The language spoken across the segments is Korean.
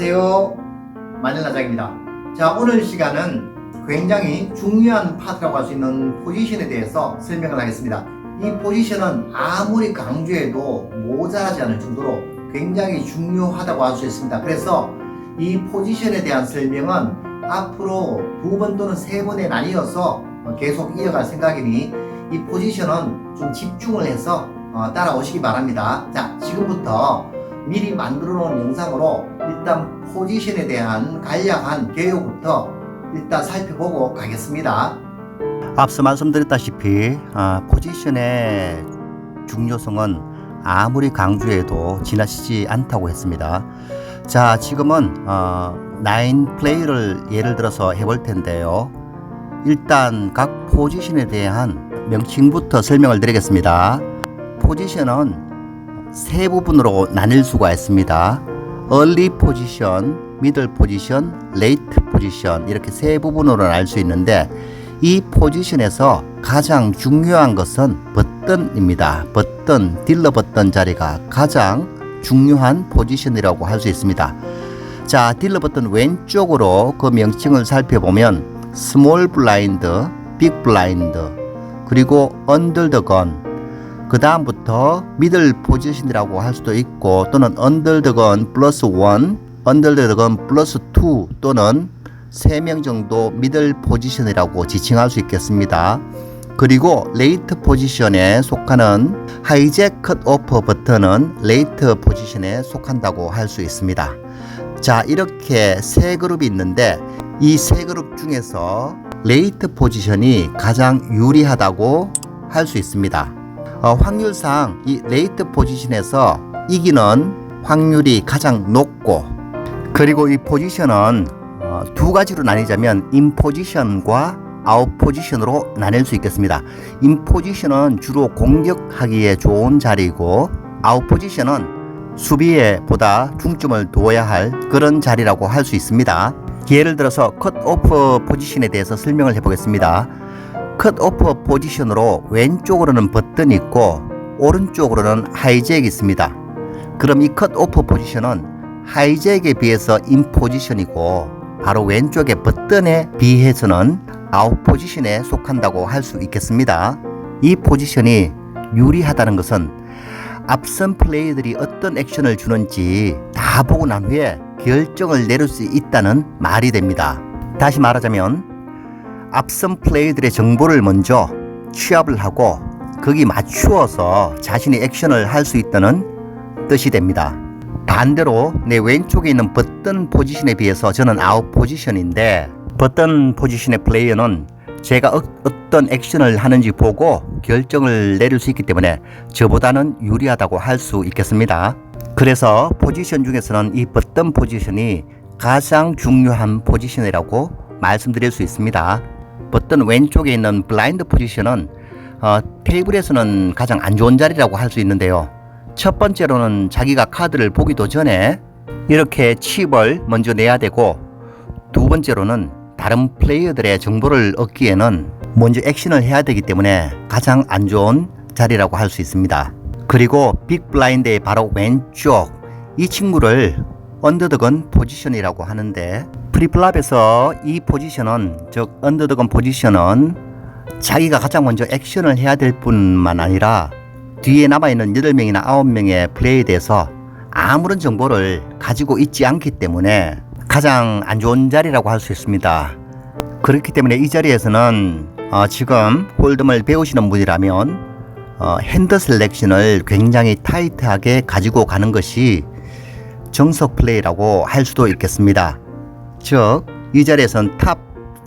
안녕하세요. 마닐라장입니다. 자, 오늘 시간은 굉장히 중요한 파트라고 할 수 있는 포지션에 대해서 설명을 하겠습니다. 이 포지션은 아무리 강조해도 모자라지 않을 정도로 굉장히 중요하다고 할 수 있습니다. 그래서 이 포지션에 대한 설명은 앞으로 2번 또는 3번에 나뉘어서 계속 이어갈 생각이니 이 포지션은 좀 집중을 해서 따라오시기 바랍니다. 자, 지금부터 미리 만들어 놓은 영상으로 일단 포지션에 대한 간략한 개요부터 일단 살펴보고 가겠습니다. 앞서 말씀드렸다시피 포지션의 중요성은 아무리 강조해도 지나치지 않다고 했습니다. 자, 지금은 9플레이를 예를 들어서 해볼 텐데요. 일단 각 포지션에 대한 명칭부터 설명을 드리겠습니다. 포지션은 세 부분으로 나뉠 수가 있습니다. early position, middle position, late position 이렇게 세 부분으로 나눌 수 있는데 이 포지션에서 가장 중요한 것은 버튼입니다. 버튼, 딜러 버튼 자리가 가장 중요한 포지션이라고 할 수 있습니다. 자, 딜러 버튼 왼쪽으로 그 명칭을 살펴보면 small blind, big blind, 그리고 under the gun, 그 다음부터 미들 포지션이라고 할 수도 있고 또는 under the gun 플러스 1, under the gun 플러스 2 또는 3명 정도 미들 포지션이라고 지칭할 수 있겠습니다. 그리고 레이트 포지션에 속하는 하이잭 컷 오프 버튼은 레이트 포지션에 속한다고 할 수 있습니다. 자, 이렇게 세 그룹이 있는데 이 세 그룹 중에서 레이트 포지션이 가장 유리하다고 할 수 있습니다. 확률상 이 레이트 포지션에서 이기는 확률이 가장 높고, 그리고 이 포지션은 두 가지로 나뉘자면 인 포지션과 아웃 포지션으로 나뉠 수 있겠습니다. 인 포지션은 주로 공격하기에 좋은 자리이고 아웃 포지션은 수비에 보다 중점을 둬야 할 그런 자리라고 할 수 있습니다. 예를 들어서 컷 오프 포지션에 대해서 설명을 해보겠습니다. 컷 오프 포지션으로 왼쪽으로는 버튼이 있고 오른쪽으로는 하이잭이 있습니다. 그럼 이 컷 오프 포지션은 하이잭에 비해서 인 포지션이고 바로 왼쪽의 버튼에 비해서는 아웃 포지션에 속한다고 할 수 있겠습니다. 이 포지션이 유리하다는 것은 앞선 플레이들이 어떤 액션을 주는지 다 보고 난 후에 결정을 내릴 수 있다는 말이 됩니다. 다시 말하자면 앞선 플레이들의 정보를 먼저 취합을 하고 거기 맞추어서 자신의 액션을 할 수 있다는 뜻이 됩니다. 반대로 내 왼쪽에 있는 버튼 포지션에 비해서 저는 아웃 포지션인데 버튼 포지션의 플레이어는 제가 어떤 액션을 하는지 보고 결정을 내릴 수 있기 때문에 저보다는 유리하다고 할 수 있겠습니다. 그래서 포지션 중에서는 이 버튼 포지션이 가장 중요한 포지션이라고 말씀드릴 수 있습니다. 버튼 왼쪽에 있는 블라인드 포지션은 테이블에서는 가장 안 좋은 자리라고 할 수 있는데요. 첫 번째로는 자기가 카드를 보기도 전에 이렇게 칩을 먼저 내야 되고, 두 번째로는 다른 플레이어들의 정보를 얻기에는 먼저 액션을 해야 되기 때문에 가장 안 좋은 자리라고 할 수 있습니다. 그리고 빅 블라인드의 바로 왼쪽 이 친구를 언더더건 포지션이라고 하는데 프리플랍에서 이 포지션은, 즉 언더더건 포지션은 자기가 가장 먼저 액션을 해야 될 뿐만 아니라 뒤에 남아있는 8명이나 9명의 플레이에 대해서 아무런 정보를 가지고 있지 않기 때문에 가장 안 좋은 자리라고 할 수 있습니다. 그렇기 때문에 이 자리에서는 지금 홀덤을 배우시는 분이라면 핸드 셀렉션을 굉장히 타이트하게 가지고 가는 것이 정석 플레이라고 할 수도 있겠습니다. 즉, 이 자리에서는 탑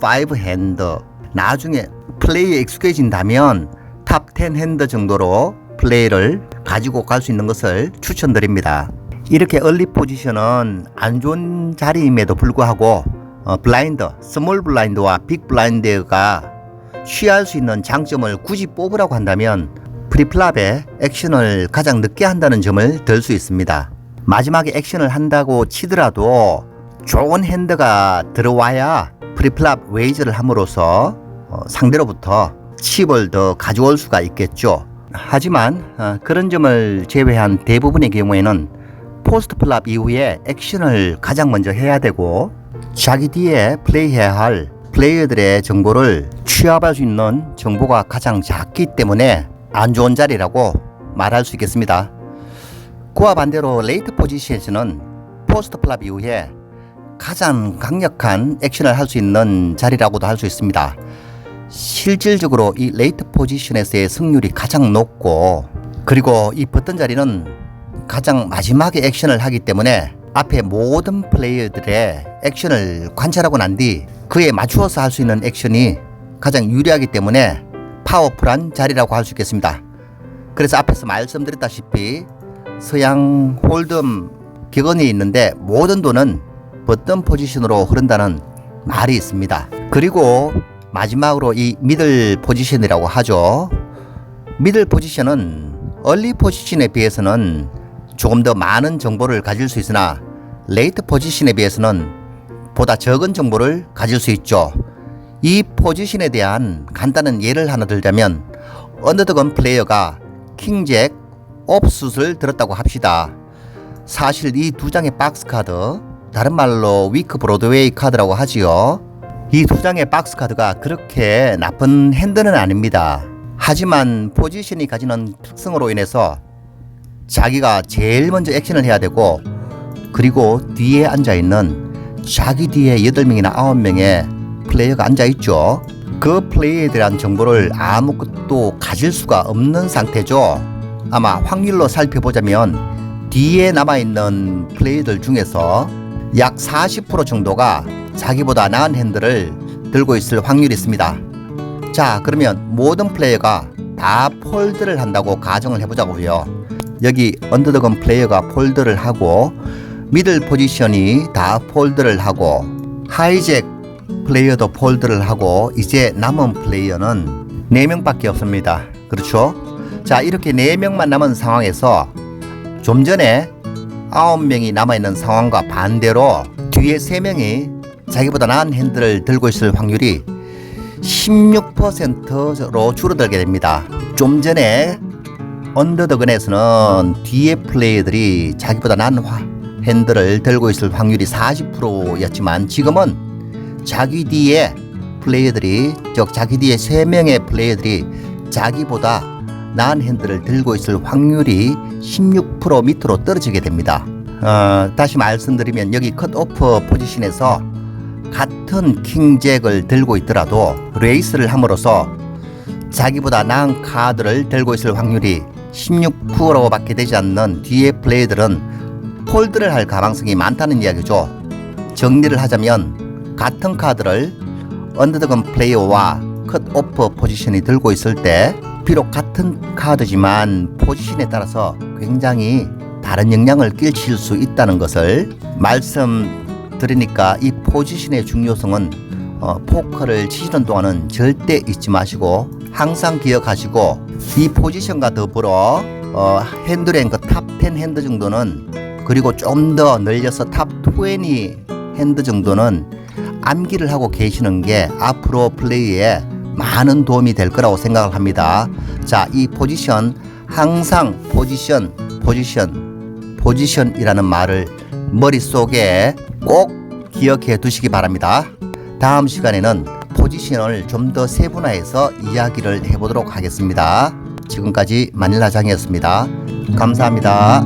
5 핸드, 나중에 플레이에 익숙해진다면 탑 10 핸드 정도로 플레이를 가지고 갈 수 있는 것을 추천드립니다. 이렇게 얼리 포지션은 안 좋은 자리임에도 불구하고 블라인드, 스몰 블라인드와 빅 블라인드가 취할 수 있는 장점을 굳이 뽑으라고 한다면 프리플랍에 액션을 가장 늦게 한다는 점을 들 수 있습니다. 마지막에 액션을 한다고 치더라도 좋은 핸드가 들어와야 프리플랍 레이즈를 함으로써 상대로부터 칩을 더 가져올 수가 있겠죠. 하지만 그런 점을 제외한 대부분의 경우에는 포스트 플랍 이후에 액션을 가장 먼저 해야 되고 자기 뒤에 플레이해야 할 플레이어들의 정보를 취합할 수 있는 정보가 가장 작기 때문에 안 좋은 자리라고 말할 수 있겠습니다. 그와 반대로 레이트 포지션에서는 포스트 플랍 이후에 가장 강력한 액션을 할 수 있는 자리라고도 할 수 있습니다. 실질적으로 이 레이트 포지션에서의 승률이 가장 높고, 그리고 이 버튼 자리는 가장 마지막에 액션을 하기 때문에 앞에 모든 플레이어들의 액션을 관찰하고 난 뒤 그에 맞추어서 할 수 있는 액션이 가장 유리하기 때문에 파워풀한 자리라고 할 수 있겠습니다. 그래서 앞에서 말씀드렸다시피 서양 홀덤 격언이 있는데 모든 돈은 버튼 포지션으로 흐른다는 말이 있습니다. 그리고 마지막으로 이 미들 포지션이라고 하죠. 미들 포지션은 얼리 포지션에 비해서는 조금 더 많은 정보를 가질 수 있으나 레이트 포지션에 비해서는 보다 적은 정보를 가질 수 있죠. 이 포지션에 대한 간단한 예를 하나 들자면 언더더건 플레이어가 킹잭 옵수를 들었다고 합시다. 사실 이 두 장의 박스 카드, 다른 말로 위크 브로드웨이 카드라고 하지요. 이 두 장의 박스 카드가 그렇게 나쁜 핸드는 아닙니다. 하지만 포지션이 가지는 특성으로 인해서 자기가 제일 먼저 액션을 해야 되고, 그리고 뒤에 앉아있는 자기 뒤에 8명이나 9명의 플레이어가 앉아있죠. 그 플레이에 대한 정보를 아무것도 가질 수가 없는 상태죠. 아마 확률로 살펴보자면 뒤에 남아있는 플레이어들 중에서 약 40% 정도가 자기보다 나은 핸들을 들고 있을 확률이 있습니다. 자, 그러면 모든 플레이어가 다 폴드를 한다고 가정을 해보자고요. 여기 언더더건 플레이어가 폴드를 하고, 미들 포지션이 다 폴드를 하고, 하이잭 플레이어도 폴드를 하고, 이제 남은 플레이어는 4명밖에 없습니다. 그렇죠? 자, 이렇게 4명만 남은 상황에서 좀 전에 9명이 남아있는 상황과 반대로 뒤에 3명이 자기보다 나은 핸들을 들고 있을 확률이 16%로 줄어들게 됩니다. 좀 전에 언더더건에서는 뒤에 플레이어들이 자기보다 나은 핸들을 들고 있을 확률이 40%였지만 지금은 자기 뒤에 플레이어들이, 즉 자기 뒤에 3명의 플레이어들이 자기보다 나은 핸들을 들고 있을 확률이 16% 밑으로 떨어지게 됩니다. 다시 말씀드리면 여기 컷오프 포지션에서 같은 킹잭을 들고 있더라도 레이스를 함으로써 자기보다 나은 카드를 들고 있을 확률이 16%밖에 되지 않는 뒤에 플레이들은 폴드를 할 가능성이 많다는 이야기죠. 정리를 하자면 같은 카드를 언더더건 플레이어와 컷오프 포지션이 들고 있을 때 비록 같은 카드지만 포지션에 따라서 굉장히 다른 영향을 끼칠 수 있다는 것을 말씀드리니까 이 포지션의 중요성은 포커를 치시는 동안은 절대 잊지 마시고 항상 기억하시고, 이 포지션과 더불어 핸드랭크 탑 10 핸드 정도는, 그리고 좀 더 늘려서 탑 20 핸드 정도는 암기를 하고 계시는 게 앞으로 플레이에 많은 도움이 될 거라고 생각을 합니다. 자, 이 포지션, 항상 포지션이라는 말을 머릿속에 꼭 기억해 두시기 바랍니다. 다음 시간에는 포지션을 좀 더 세분화해서 이야기를 해보도록 하겠습니다. 지금까지 마닐라장이었습니다. 감사합니다.